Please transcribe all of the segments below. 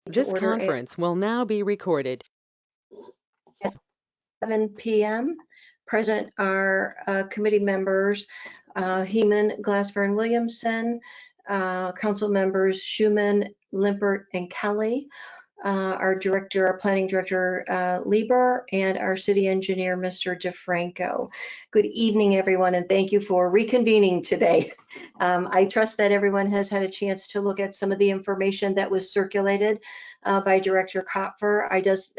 This conference will now be recorded. At 7 p.m. Present are committee members Heeman, Glassfern, Williamson, council members Schuman, Limpert, and Kelly, our planning director, Lieber, and our city engineer, Mr. DeFranco. Good evening, everyone, and thank you for reconvening today. I trust that everyone has had a chance to look at some of the information that was circulated by Director Kopfer.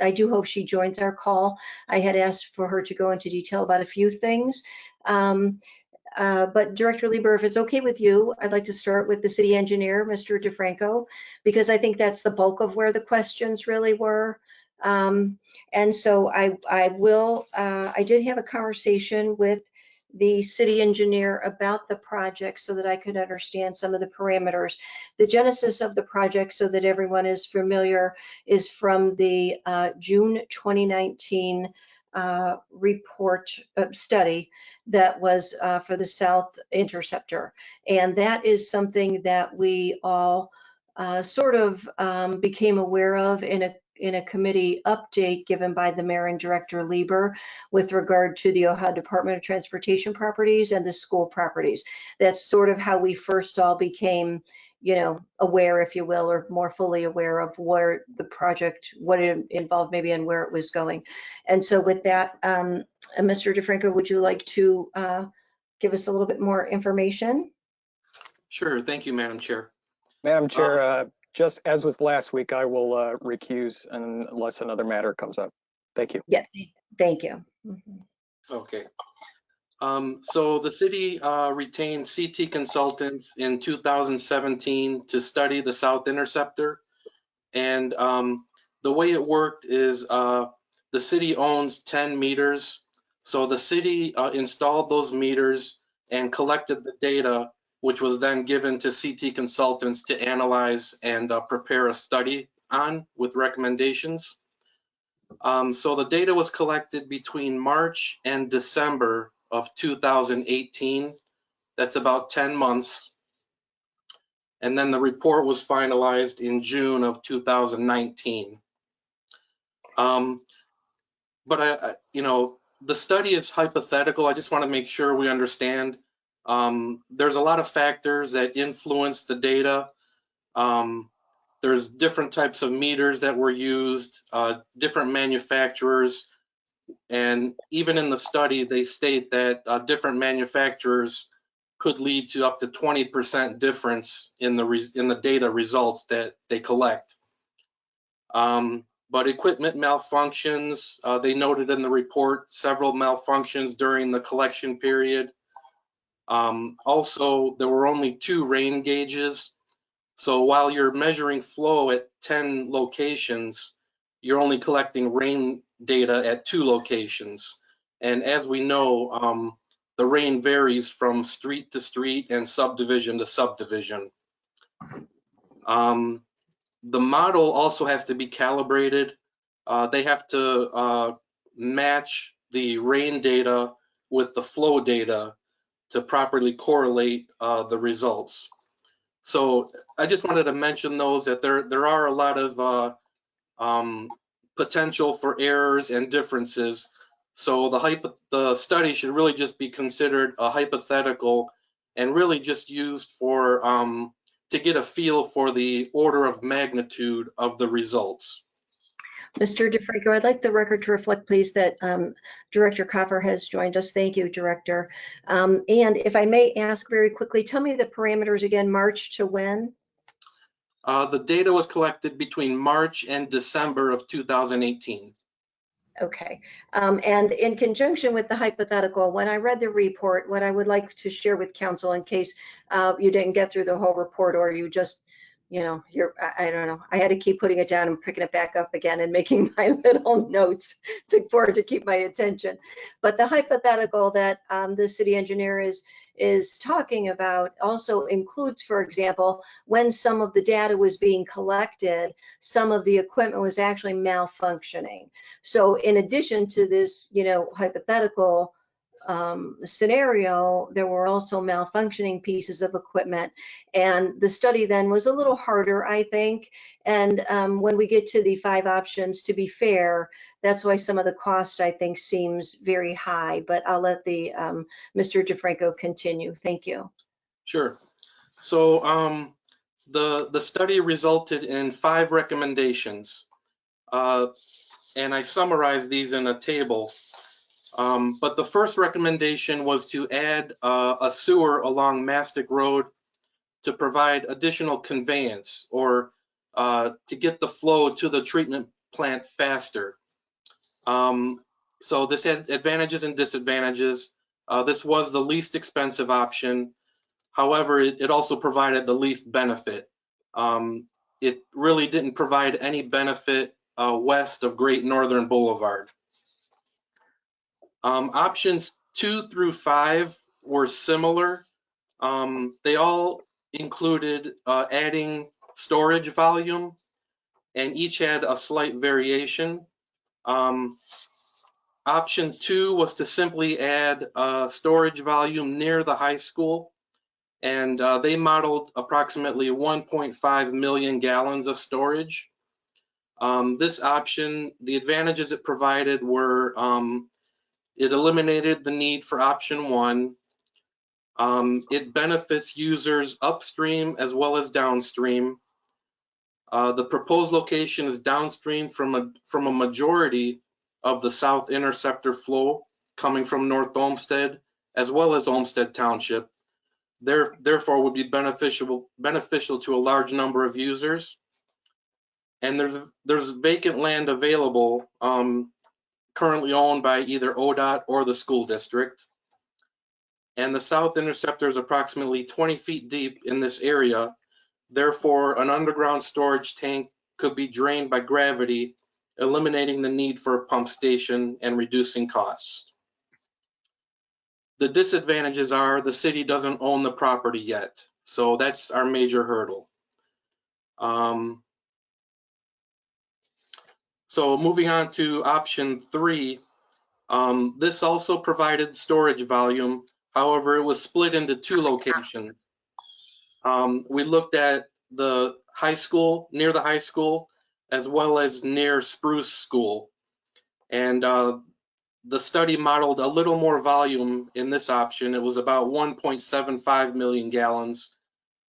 I do hope she joins our call. I had asked for her to go into detail about a few things. But Director Lieber, if it's okay with you, I'd like to start with the city engineer, Mr. DeFranco, because I think that's the bulk of where the questions really were. And so I did have a conversation with the city engineer about the project so that I could understand some of the parameters. The genesis of the project, so that everyone is familiar, is from the June 2019 report study that was for the South Interceptor. And that is something that we all sort of became aware of in a committee update given by the mayor and director Lieber with regard to the Ohio Department of Transportation properties and the school properties. That's sort of how we first all became, aware, if you will, or more fully aware of where the project, what it involved maybe and where it was going. And so with that, Mr. DeFranco, would you like to give us a little bit more information? Sure. Thank you, Madam Chair. Madam Chair, just as with last week, I will recuse unless another matter comes up. Thank you. Yeah, thank you. Okay. So the city retained CT Consultants in 2017 to study the South Interceptor. And the way it worked is the city owns 10 meters. So the city installed those meters and collected the data, which was then given to CT Consultants to analyze and prepare a study on with recommendations. So the data was collected between March and December of 2018. That's about 10 months. And then the report was finalized in June of 2019. But the study is hypothetical. I just want to make sure we understand. There's a lot of factors that influence the data. There's different types of meters that were used, different manufacturers, and even in the study, they state that different manufacturers could lead to up to 20% difference in the data results that they collect. But equipment malfunctions, they noted in the report several malfunctions during the collection period. Also, there were only 2 rain gauges. So while you're measuring flow at 10 locations, you're only collecting rain data at 2 locations. And as we know, the rain varies from street to street and subdivision to subdivision. The model also has to be calibrated. They have to match the rain data with the flow data to properly correlate the results. So I just wanted to mention those, that there are a lot of potential for errors and differences. So the study should really just be considered a hypothetical and really just used for to get a feel for the order of magnitude of the results. Mr. DeFranco, I'd like the record to reflect, please, that Director Kopfer has joined us. Thank you, Director. And if I may ask very quickly, tell me the parameters again, March to when? The data was collected between March and December of 2018. Okay, and in conjunction with the hypothetical, when I read the report, what I would like to share with council in case you didn't get through the whole report or you just, I don't know, I had to keep putting it down and picking it back up again and making my little notes for it to keep my attention. But the hypothetical that the city engineer is talking about also includes, for example, when some of the data was being collected, some of the equipment was actually malfunctioning. So in addition to this, hypothetical scenario, there were also malfunctioning pieces of equipment. And the study then was a little harder, I think. And when we get to the 5 options, to be fair, that's why some of the cost, I think, seems very high. But I'll let the Mr. DeFranco continue. Thank you. Sure. So the study resulted in 5 recommendations, and I summarized these in a table. But the first recommendation was to add a sewer along Mastic Road to provide additional conveyance, or to get the flow to the treatment plant faster. So this had advantages and disadvantages. This was the least expensive option. However, it also provided the least benefit. It really didn't provide any benefit west of Great Northern Boulevard. Options 2 through 5 were similar. They all included adding storage volume, and each had a slight variation. Option 2 was to simply add storage volume near the high school, and they modeled approximately 1.5 million gallons of storage. This option, the advantages it provided were it eliminated the need for option 1. It benefits users upstream as well as downstream. The proposed location is downstream from a majority of the South Interceptor flow coming from North Olmsted as well as Olmsted Township. Therefore would be beneficial to a large number of users. And there's vacant land available currently owned by either ODOT or the school district. And the South Interceptor is approximately 20 feet deep in this area. Therefore, an underground storage tank could be drained by gravity, eliminating the need for a pump station and reducing costs. The disadvantages are the city doesn't own the property yet, so that's our major hurdle. So moving on to option 3, this also provided storage volume. However, it was split into 2 locations. We looked at the high school, near the high school, as well as near Spruce School. And the study modeled a little more volume in this option. It was about 1.75 million gallons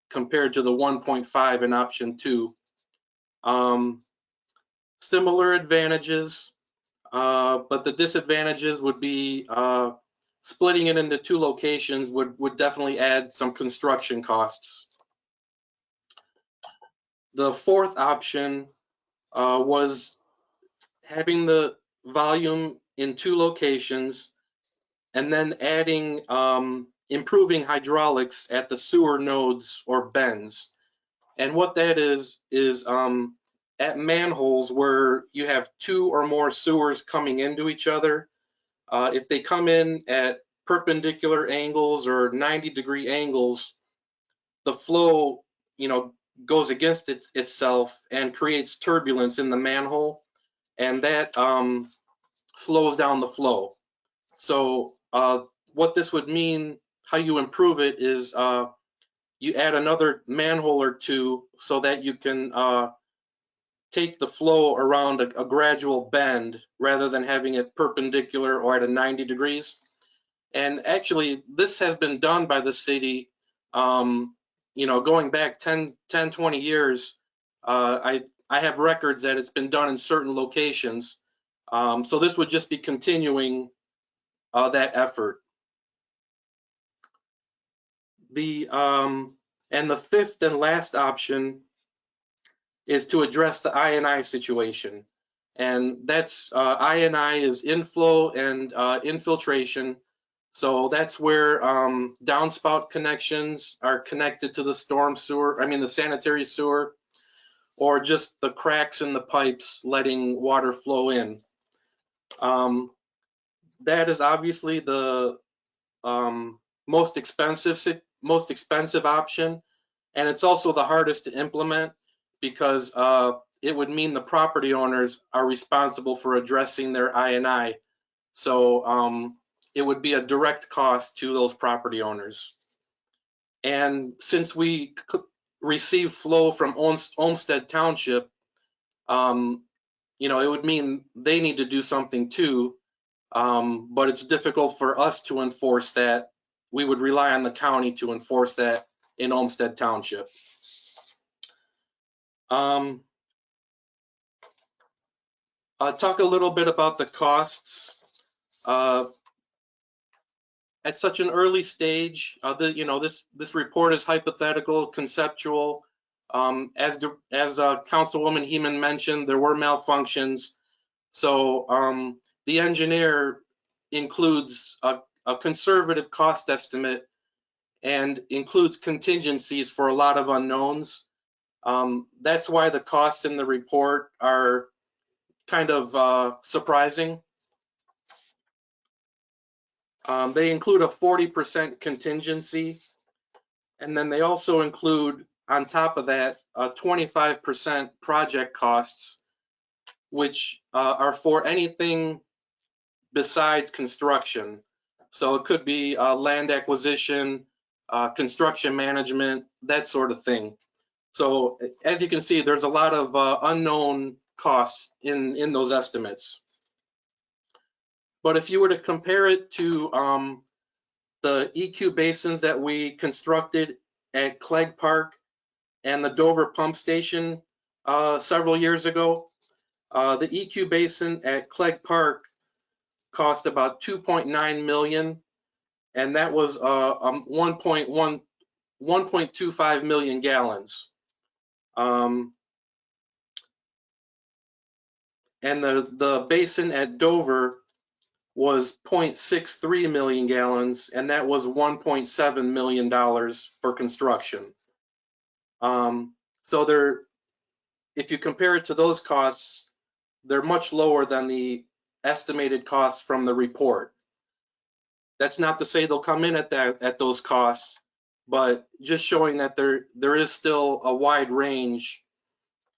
compared to the 1.5 in option 2. Similar advantages, but the disadvantages would be splitting it into 2 locations would definitely add some construction costs. The 4th option was having the volume in 2 locations and then adding improving hydraulics at the sewer nodes or bends. And what that is at manholes where you have 2 or more sewers coming into each other, if they come in at perpendicular angles or 90-degree angles, the flow, goes against itself and creates turbulence in the manhole, and that slows down the flow. So what this would mean, how you improve it, is you add another manhole or 2 so that you can take the flow around a gradual bend rather than having it perpendicular or at a 90 degrees. And actually, this has been done by the city, going back 10, 20 years. I have records that it's been done in certain locations. So this would just be continuing that effort. And the 5th and last option is to address the I&I situation. And that's I&I is inflow and infiltration. So that's where downspout connections are connected to the the sanitary sewer, or just the cracks in the pipes letting water flow in. That is obviously the most expensive option, and it's also the hardest to implement because it would mean the property owners are responsible for addressing their I&I. So it would be a direct cost to those property owners. And since we receive flow from Olmsted Township, you know, it would mean they need to do something too, but it's difficult for us to enforce that. We would rely on the county to enforce that in Olmsted Township. I'll talk a little bit about the costs. At such an early stage, you know, this report is hypothetical, conceptual. As Councilwoman Heeman mentioned, there were malfunctions. So the engineer includes a conservative cost estimate and includes contingencies for a lot of unknowns. That's why the costs in the report are kind of surprising. They include a 40% contingency, and then they also include, on top of that, 25% project costs, which are for anything besides construction. So it could be land acquisition, construction management, that sort of thing. So as you can see, there's a lot of unknown costs in those estimates. But if you were to compare it to the EQ basins that we constructed at Clegg Park and the Dover Pump Station several years ago, the EQ basin at Clegg Park cost about 2.9 million, and that was 1.25 million gallons. And the basin at Dover was 0.63 million gallons, and that was $1.7 million for construction. So if you compare it to those costs, they're much lower than the estimated costs from the report. That's not to say they'll come in at those costs, but just showing that there is still a wide range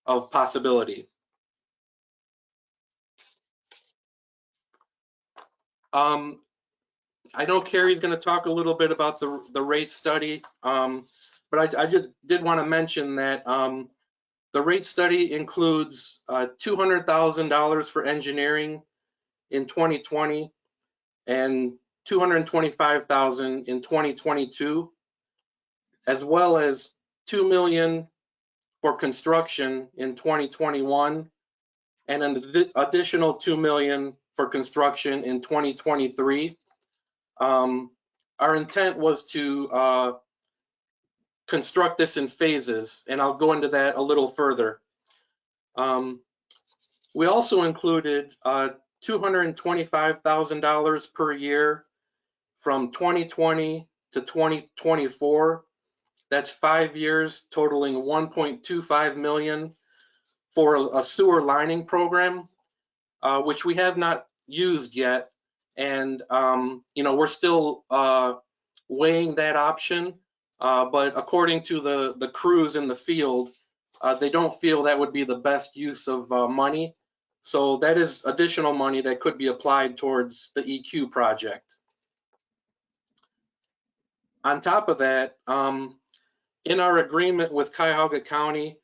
of possibility. I know Carrie's going to talk a little bit about the rate study, but I just did want to mention that the rate study includes $200,000 for engineering in 2020 and $225,000 in 2022, as well as $2 million for construction in 2021 and an additional $2 million for construction in 2023. Our intent was to construct this in phases, and I'll go into that a little further. We also included $225,000 per year from 2020 to 2024. That's 5 years, totaling $1.25 million for a sewer lining program, which we have not used yet. And, you know, we're still weighing that option, but according to the crews in the field, they don't feel that would be the best use of money. So that is additional money that could be applied towards the EQ project. On top of that, in our agreement with Cuyahoga County,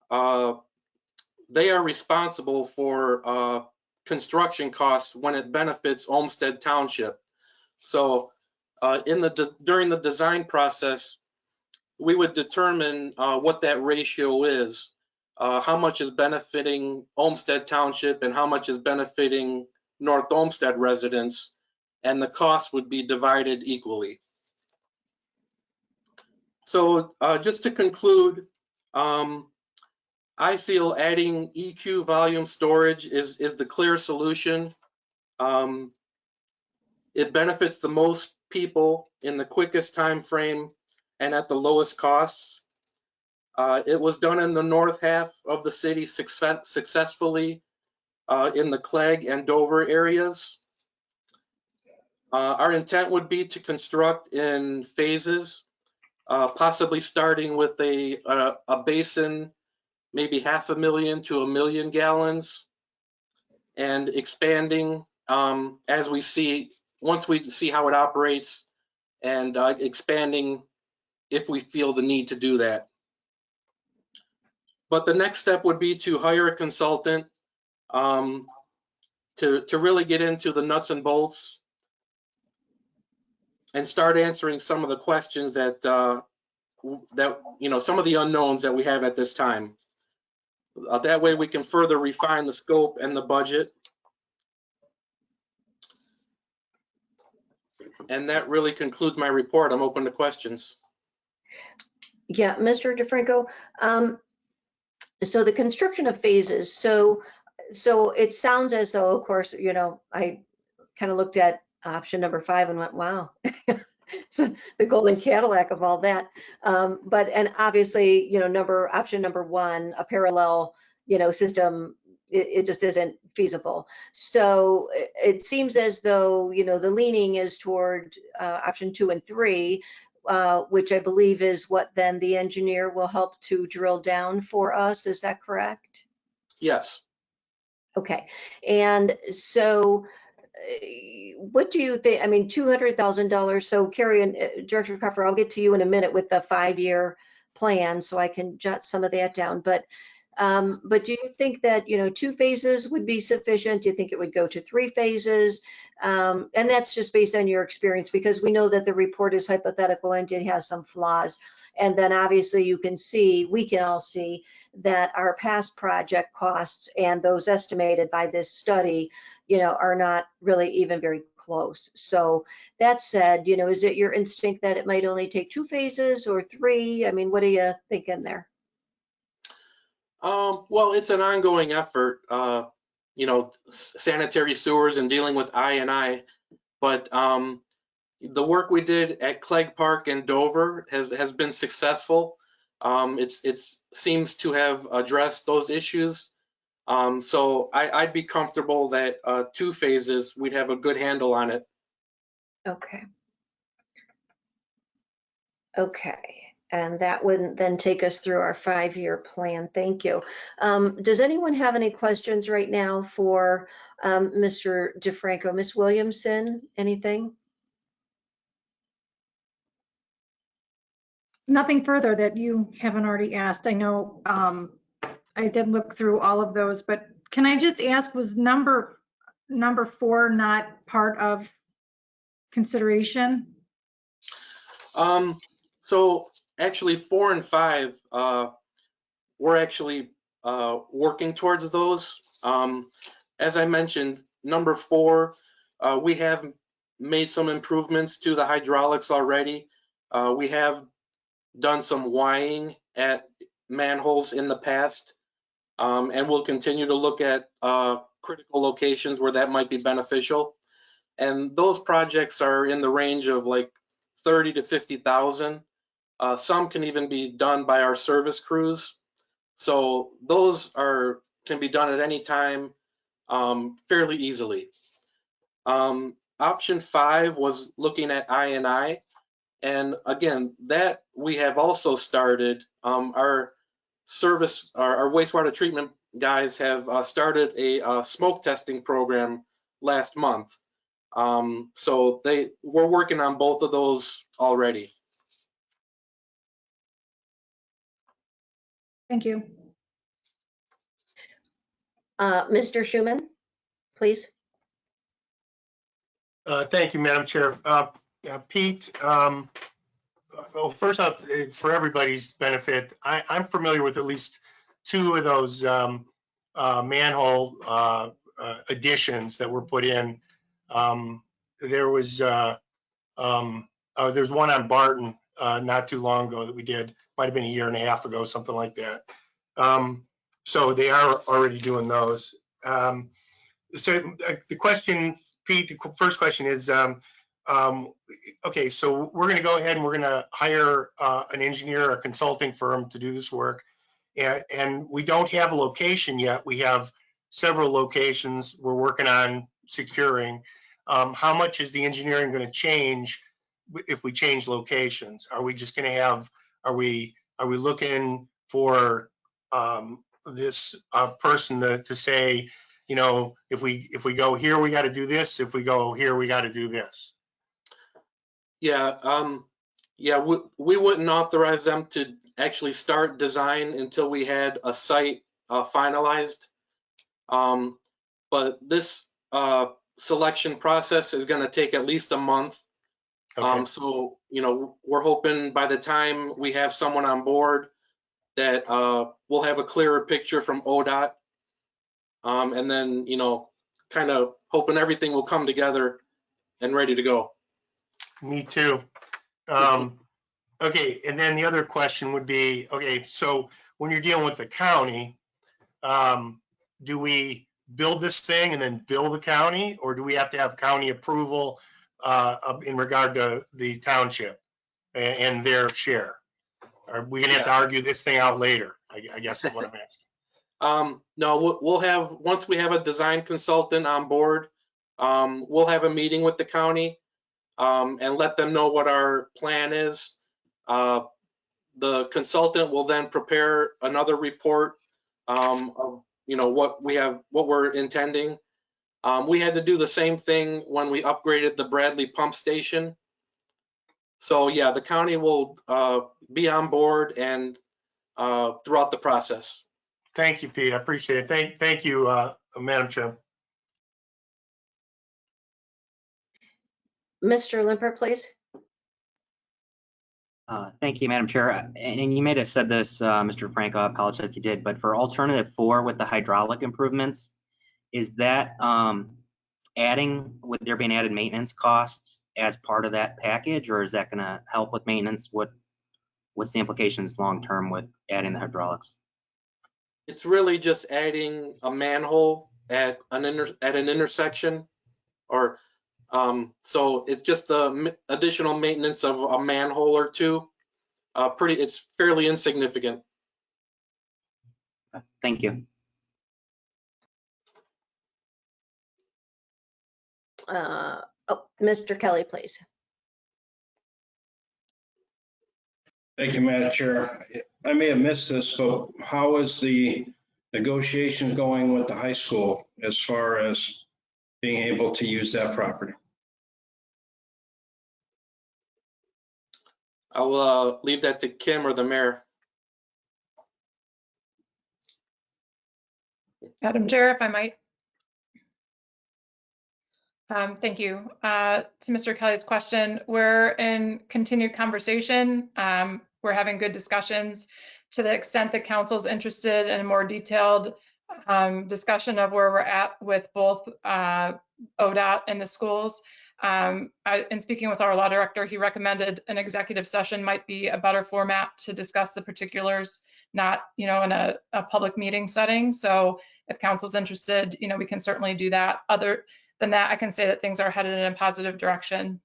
they are responsible for construction costs when it benefits Olmsted Township. So during the design process, we would determine what that ratio is, how much is benefiting Olmsted Township and how much is benefiting North Olmsted residents, and the cost would be divided equally. So just to conclude, I feel adding EQ volume storage is the clear solution. It benefits the most people in the quickest time frame and at the lowest costs. It was done in the north half of the city successfully in the Clegg and Dover areas. Our intent would be to construct in phases, possibly starting with a basin, maybe 500,000 to 1 million gallons, and expanding as we see once we see how it operates, and expanding if we feel the need to do that. But the next step would be to hire a consultant to really get into the nuts and bolts and start answering some of the questions that some of the unknowns that we have at this time. That way we can further refine the scope and the budget. And that really concludes my report. I'm open to questions. Yeah, Mr. DeFranco, so the construction of phases, so it sounds as though, of course, I kind of looked at option number 5 and went, wow, so the golden Cadillac of all that. And obviously, option number 1, a parallel, system, it just isn't feasible. So it seems as though, the leaning is toward option 2 and 3, which I believe is what then the engineer will help to drill down for us. Is that correct? Yes. Okay. And so what do you think? I mean, $200,000. So Carrie and Director Cuffer, I'll get to you in a minute with the 5-year plan so I can jot some of that down. But do you think that, 2 phases would be sufficient? Do you think it would go to 3 phases? And that's just based on your experience, because we know that the report is hypothetical and it has some flaws. And then obviously we can all see that our past project costs and those estimated by this study, are not really even very close. So that said, is it your instinct that it might only take 2 phases or 3? I mean, what are you thinking there? Well, it's an ongoing effort, sanitary sewers and dealing with I&I, but the work we did at Clegg Park and Dover has been successful. It seems to have addressed those issues. So I'd be comfortable that 2 phases, we'd have a good handle on it. Okay. Okay. And that would then take us through our 5-year plan. Thank you. Does anyone have any questions right now for Mr. DeFranco? Ms. Williamson, anything? Nothing further that you haven't already asked. I know I did look through all of those, but can I just ask, was number 4 not part of consideration? So actually 4 and 5, we're actually working towards those. As I mentioned, number 4, we have made some improvements to the hydraulics already. We have done some wiring at manholes in the past, and we'll continue to look at critical locations where that might be beneficial. And those projects are in the range of like 30 to 50,000. Some can even be done by our service crews. So those can be done at any time fairly easily. Option 5 was looking at I&I. And again, that we have also started. Our wastewater treatment guys have started a smoke testing program last month. So we're working on both of those already. Thank you. Mr. Schuman, please. Thank you, Madam Chair. Pete, well, first off, for everybody's benefit, I'm familiar with at least 2 of those manhole additions that were put in. There's one on Barton not too long ago that we did, might have been a year and a half ago, something like that. So they are already doing those. So the question, Pete, the first question is, okay, so we're going to go ahead and we're going to hire an engineer, a consulting firm to do this work. And we don't have a location yet. We have several locations we're working on securing. How much is the engineering going to change if we change locations? Are we just going to have, are we looking for this person to say, you know, if we go here, we got to do this. If we go here, we got to do this. Yeah, yeah, we wouldn't authorize them to actually start design until we had a site finalized. But this selection process is going to take at least a month. Okay. So, you know, we're hoping by the time we have someone on board that we'll have a clearer picture from ODOT. And then, you know, kind of hoping everything will come together and ready to go. Me too. Okay, and then the other question would be, okay, so when you're dealing with the county, do we build this thing and then bill the county, or do we have to have county approval in regard to the township and their share? Are we gonna have to Yes. argue this thing out later? I guess is what I'm asking. No, we'll have, once we have a design consultant on board, we'll have a meeting with the county and let them know what our plan is. The consultant will then prepare another report of, you know, what we're intending. We had to do the same thing when we upgraded the Bradley pump station. So yeah, the county will be on board and throughout the process. Thank you, Pete. I appreciate it. Thank you, Madam Chair. Mr. Limper, please. Thank you, Madam Chair. And you may have said this, Mr. Franco, I apologize if you did, but for alternative 4 with the hydraulic improvements, is that would there be an added maintenance cost as part of that package, or is that going to help with maintenance? What's the implications long-term with adding the hydraulics? It's really just adding a manhole at an intersection, or so it's just the additional maintenance of a manhole or two. It's fairly insignificant. Thank you. Mr. Kelly, please. Thank you, Madam Chair. I may have missed this, but how is the negotiations going with the high school as far as being able to use that property? I'll leave that to Kim or the mayor. Madam Chair, if I might. Thank you. To Mr. Kelly's question, we're in continued conversation. We're having good discussions. To the extent that council's interested in a more detailed discussion of where we're at with both ODOT and the schools. In speaking with our law director, he recommended an executive session might be a better format to discuss the particulars, not, you know, in a public meeting setting. So if council's interested, you know, we can certainly do that. Other than that, I can say that things are headed in a positive direction.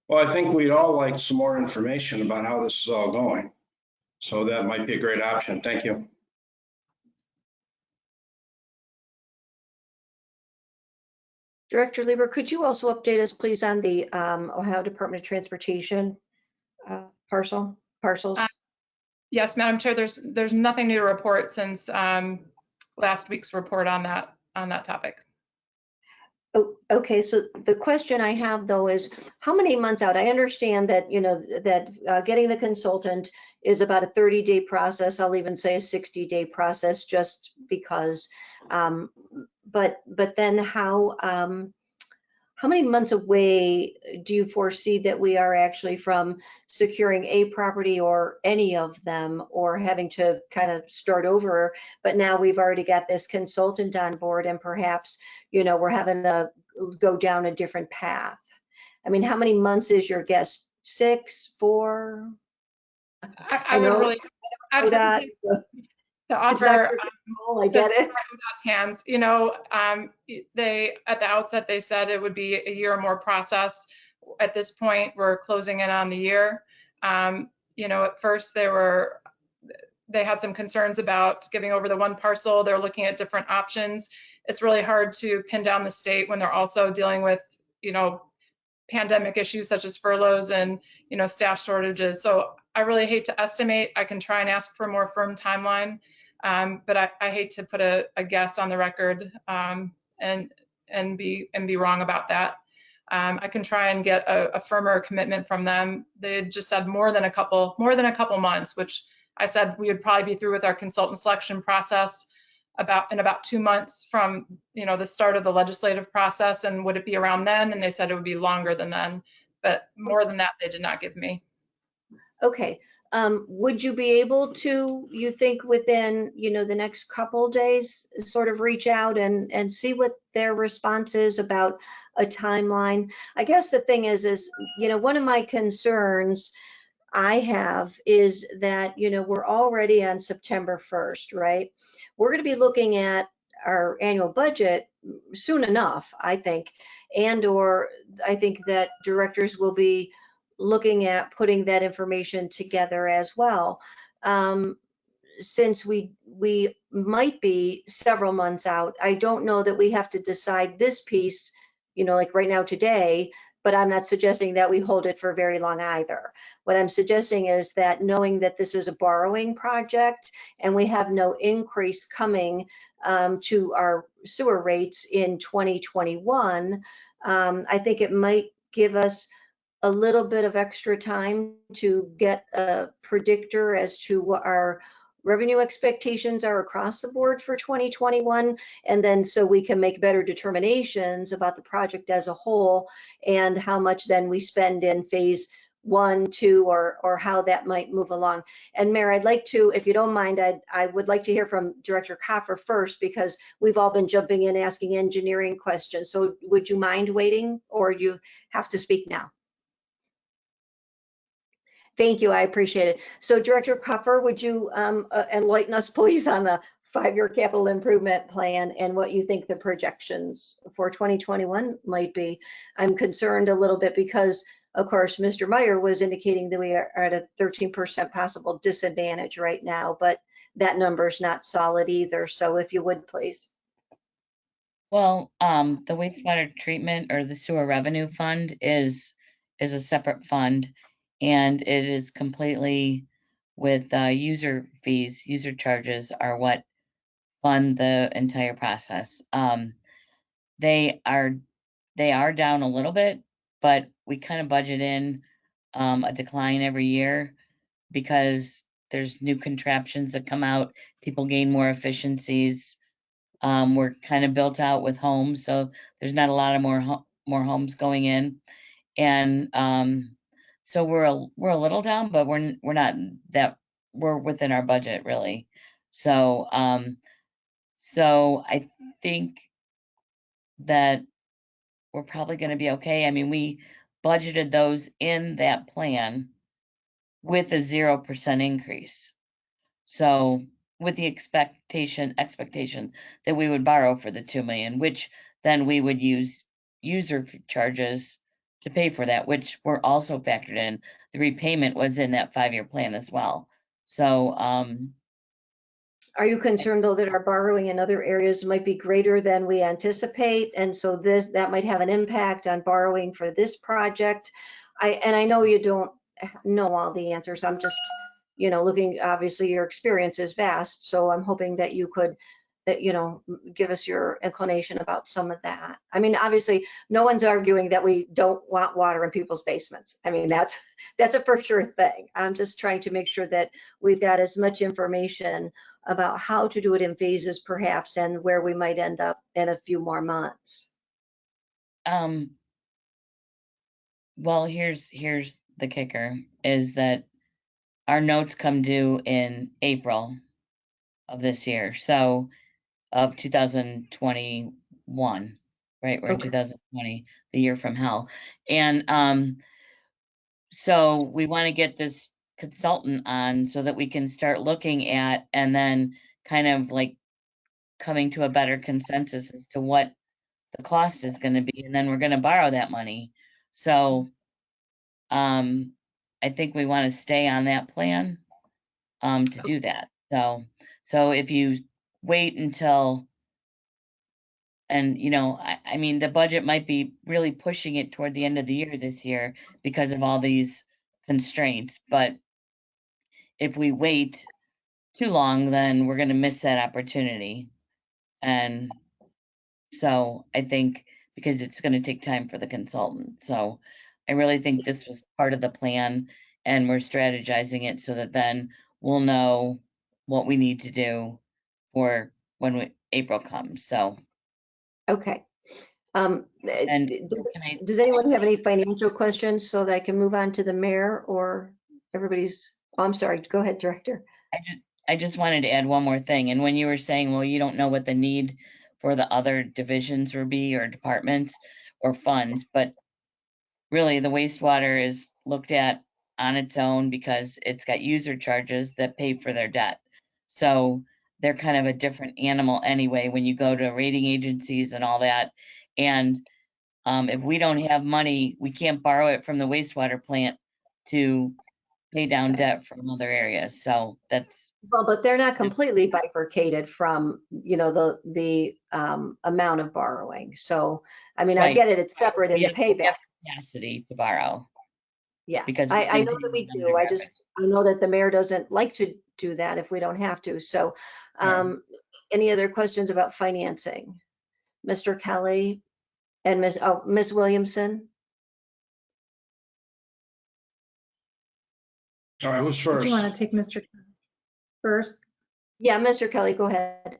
Well, I think we'd all like some more information about how this is all going. So that might be a great option. Thank you. Director Lieber, could you also update us, please, on the Ohio Department of Transportation parcels? Yes, Madam Chair, there's nothing new to report since last week's report on that topic. Oh, okay, so the question I have though is how many months out? I understand that, you know, that getting the consultant is about a 30-day process. I'll even say a 60-day process just because, but then how many months away do you foresee that we are actually from securing a property or any of them, or having to kind of start over? But now we've already got this consultant on board and perhaps, you know, we're having to go down a different path. I mean, how many months is your guess? 6, 4? I would really, I would hesitate to offer I get it. hands. You know, they at the outset they said it would be a year or more process. At this point, we're closing in on the year. You know, at first they had some concerns about giving over the one parcel. They're looking at different options. It's really hard to pin down the state when they're also dealing with, you know, pandemic issues such as furloughs and, you know, staff shortages. So I really hate to estimate. I can try and ask for a more firm timeline. But I hate to put a guess on the record and be wrong about that. I can try and get a firmer commitment from them. They had just said more than a couple months, which I said we would probably be through with our consultant selection process in about 2 months from the start of the legislative process. And would it be around then? And they said it would be longer than then, but more than that they did not give me. Okay. Would you be able to, you think, within, the next couple days, sort of reach out and see what their response is about a timeline? I guess the thing is, one of my concerns I have is that, we're already on September 1st, right? We're going to be looking at our annual budget soon enough, I think, or I think that directors will be looking at putting that information together as well. Since we might be several months out, I don't know that we have to decide this piece, like right now today, but I'm not suggesting that we hold it for very long either. What I'm suggesting is that knowing that this is a borrowing project and we have no increase coming to our sewer rates in 2021, I think it might give us a little bit of extra time to get a predictor as to what our revenue expectations are across the board for 2021, and then so we can make better determinations about the project as a whole and how much then we spend in phase 1, 2, or how that might move along. And Mayor, I'd like to, if you don't mind, I would like to hear from Director Coffer first, because we've all been jumping in asking engineering questions. So would you mind waiting, or you have to speak now? Thank you, I appreciate it. So Director Coffer, would you enlighten us please on the 5-year capital improvement plan and what you think the projections for 2021 might be? I'm concerned a little bit because, of course, Mr. Meyer was indicating that we are at a 13% possible disadvantage right now, but that number is not solid either. So if you would, please. Well, the wastewater treatment or the sewer revenue fund is a separate fund, and it is completely with user fees. User charges are what fund the entire process. They are down a little bit, but we kind of budget in a decline every year because there's new contraptions that come out. People gain more efficiencies. We're kind of built out with homes, so there's not a lot of more homes going in, and so we're a little down, but we're not that, we're within our budget really. So so I think that we're probably going to be okay. I mean, we budgeted those in that plan with a 0% increase. So with the expectation that we would borrow for the 2 million, which then we would use user charges to pay for that, which were also factored in. The repayment was in that 5-year plan as well. So are you concerned though that our borrowing in other areas might be greater than we anticipate, and so that might have an impact on borrowing for this project? I know you don't know all the answers. I'm just looking, obviously your experience is vast, so I'm hoping that you could give us your inclination about some of that. I mean, obviously no one's arguing that we don't want water in people's basements. I mean, that's a for sure thing. I'm just trying to make sure that we've got as much information about how to do it in phases perhaps, and where we might end up in a few more months. Well, here's the kicker, is that our notes come due in April of this year, so of 2021, right? We're in 2020, the year from hell. And so we want to get this consultant on so that we can start looking at, and then kind of like coming to a better consensus as to what the cost is going to be, and then we're going to borrow that money. So I think we want to stay on that plan to do that. So if you wait until, and I mean, the budget might be really pushing it toward the end of the year this year because of all these constraints, but if we wait too long, then we're gonna miss that opportunity. And so I think because it's gonna take time for the consultant. So I really think this was part of the plan and we're strategizing it so that then we'll know what we need to do for when April comes. So, Okay. and Does can I, does anyone have any financial questions so that I can move on to the mayor or everybody's, oh, I'm sorry, go ahead, Director. I just wanted to add one more thing. And when you were saying, well, you don't know what the need for the other divisions would be or departments or funds, but really the wastewater is looked at on its own because it's got user charges that pay for their debt. So they're kind of a different animal anyway when you go to rating agencies and all that. And if we don't have money, we can't borrow it from the wastewater plant to pay down debt from other areas. So that's, Well, but they're not completely bifurcated from, the amount of borrowing. So, I mean, I Right. get it, it's separate in we the have payback. capacity to borrow. Yeah, Because I we know do that we pay do. I underground. know that the mayor doesn't like to do that if we don't have to. So, any other questions about financing? Mr. Kelly and Ms. Williamson? All right, who's Did first? you want to take Mr. first? Yeah, Mr. Kelly, go ahead.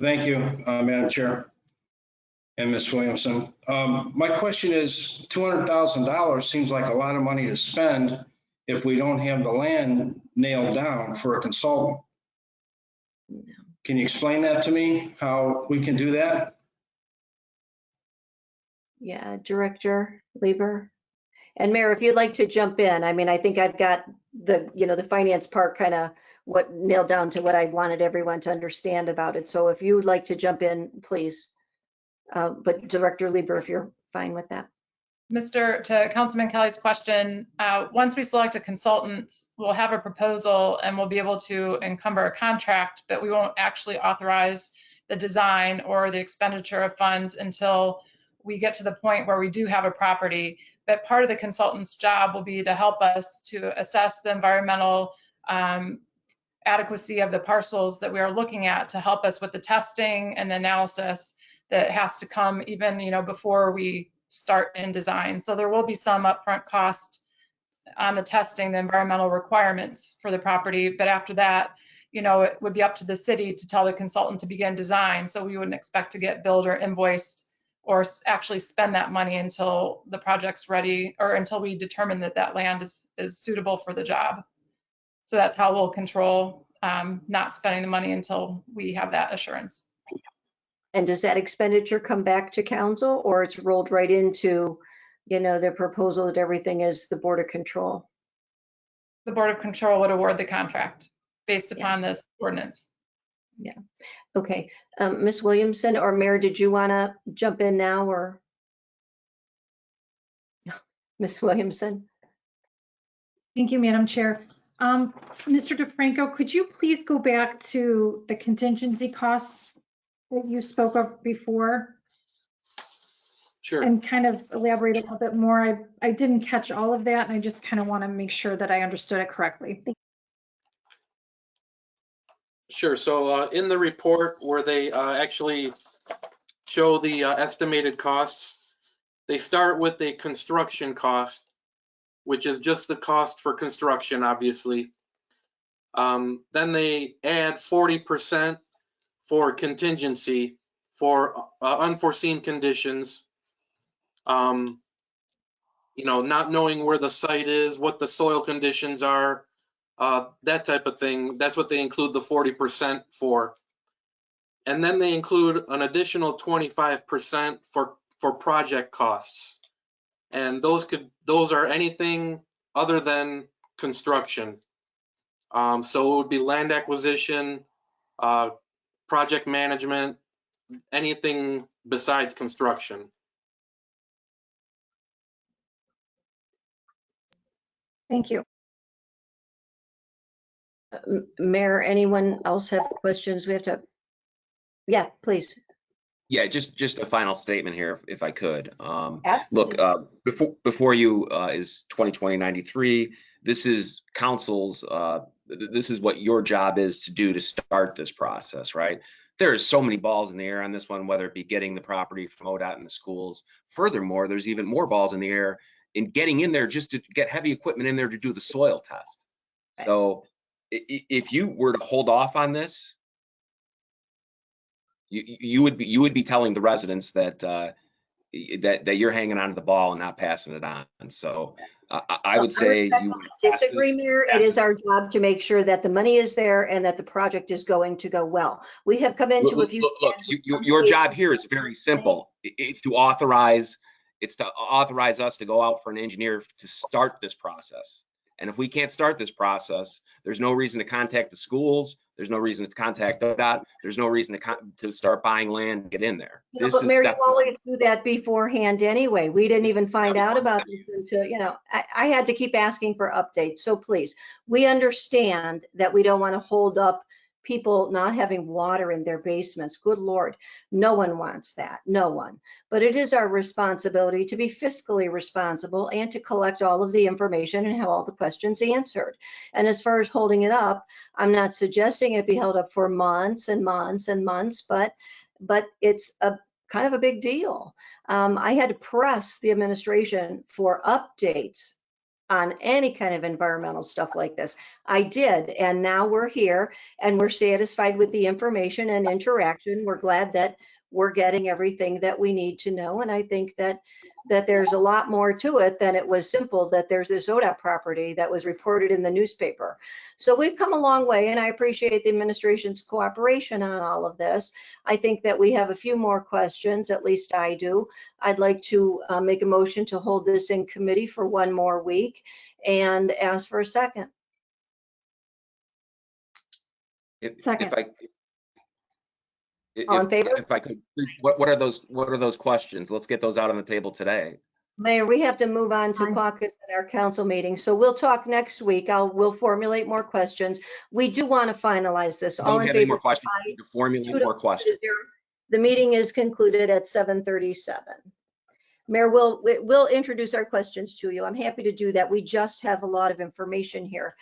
Thank you, Madam Chair and Ms. Williamson. My question is, $200,000 seems like a lot of money to spend if we don't have the land nailed down for a consultant. Can you explain that to me, how we can do that? Yeah, Director Lieber. And Mayor, if you'd like to jump in, I mean, I think I've got the finance part kind of what nailed down to what I wanted everyone to understand about it. So if you would like to jump in, please. But Director Lieber, if you're fine with that. To Councilman Kelly's question, once we select a consultant, we'll have a proposal and we'll be able to encumber a contract, but we won't actually authorize the design or the expenditure of funds until we get to the point where we do have a property. But part of the consultant's job will be to help us to assess the environmental adequacy of the parcels that we are looking at, to help us with the testing and the analysis that has to come even, before we start in design. So there will be some upfront cost on the testing, the environmental requirements for the property. But after that, it would be up to the city to tell the consultant to begin design. So we wouldn't expect to get billed or invoiced or actually spend that money until the project's ready or until we determine that that land is suitable for the job. So that's how we'll control not spending the money until we have that assurance. And does that expenditure come back to council or it's rolled right into, the proposal that everything is the Board of Control? The Board of Control would award the contract based upon this ordinance. Yeah. Okay. Ms. Williamson or Mayor, did you want to jump in now or? Ms. Williamson? Thank you, Madam Chair. Mr. DeFranco, could you please go back to the contingency costs that you spoke of before? Sure. And kind of elaborate a little bit more. I didn't catch all of that, and I just kind of want to make sure that I understood it correctly. Sure. So in the report where they actually show the estimated costs, they start with a construction cost, which is just the cost for construction, obviously. Then they add 40% for contingency for unforeseen conditions. Not knowing where the site is, what the soil conditions are, that type of thing. That's what they include the 40% for. And then they include an additional 25% for project costs. And those are anything other than construction. So it would be land acquisition, project management, anything besides construction. Thank you. Mayor, anyone else have questions? We have to, yeah, please. Yeah, just a final statement here, if I could. Absolutely. Look, before you is 2020-93. this is council's, this is what your job is to do to start this process, right? There are so many balls in the air on this one, whether it be getting the property from ODOT and the schools. Furthermore, there's even more balls in the air in getting in there just to get heavy equipment in there to do the soil test. So if you were to hold off on this, you would be telling the residents that that you're hanging on to the ball and not passing it on. And so I would say you disagree, Mayor. It is our job to make sure that the money is there and that the project is going to go well. We have come into a few. Look, your job here is very simple. It's to authorize us to go out for an engineer to start this process. And if we can't start this process, there's no reason to contact the schools. There's no reason to contact ODOT. There's no reason to start buying land and get in there. You know, but Mary, you always do that beforehand anyway. We didn't even find out about this until, you know, I had to keep asking for updates. So please, we understand that we don't want to hold up people not having water in their basements. Good Lord, no one wants that, no one. But it is our responsibility to be fiscally responsible and to collect all of the information and have all the questions answered. And as far as holding it up, I'm not suggesting it be held up for months and months and months, but it's a kind of a big deal. I had to press the administration for updates on any kind of environmental stuff like this. I did, and now we're here and we're satisfied with the information and interaction. We're glad that we're getting everything that we need to know. And I think that there's a lot more to it than it was simple that there's this ODOT property that was reported in the newspaper. So we've come a long way, and I appreciate the administration's cooperation on all of this. I think that we have a few more questions, at least I do. I'd like to make a motion to hold this in committee for one more week and ask for a second. Second. All in favor? If I could, what are those questions? Let's get those out on the table today. Mayor, we have to move on to caucus at our council meeting, so we'll talk next week. We'll formulate more questions. We do want to finalize this. All in favor? More questions. To formulate more questions. The meeting is concluded at 7:37. Mayor, we'll introduce our questions to you. I'm happy to do that. We just have a lot of information here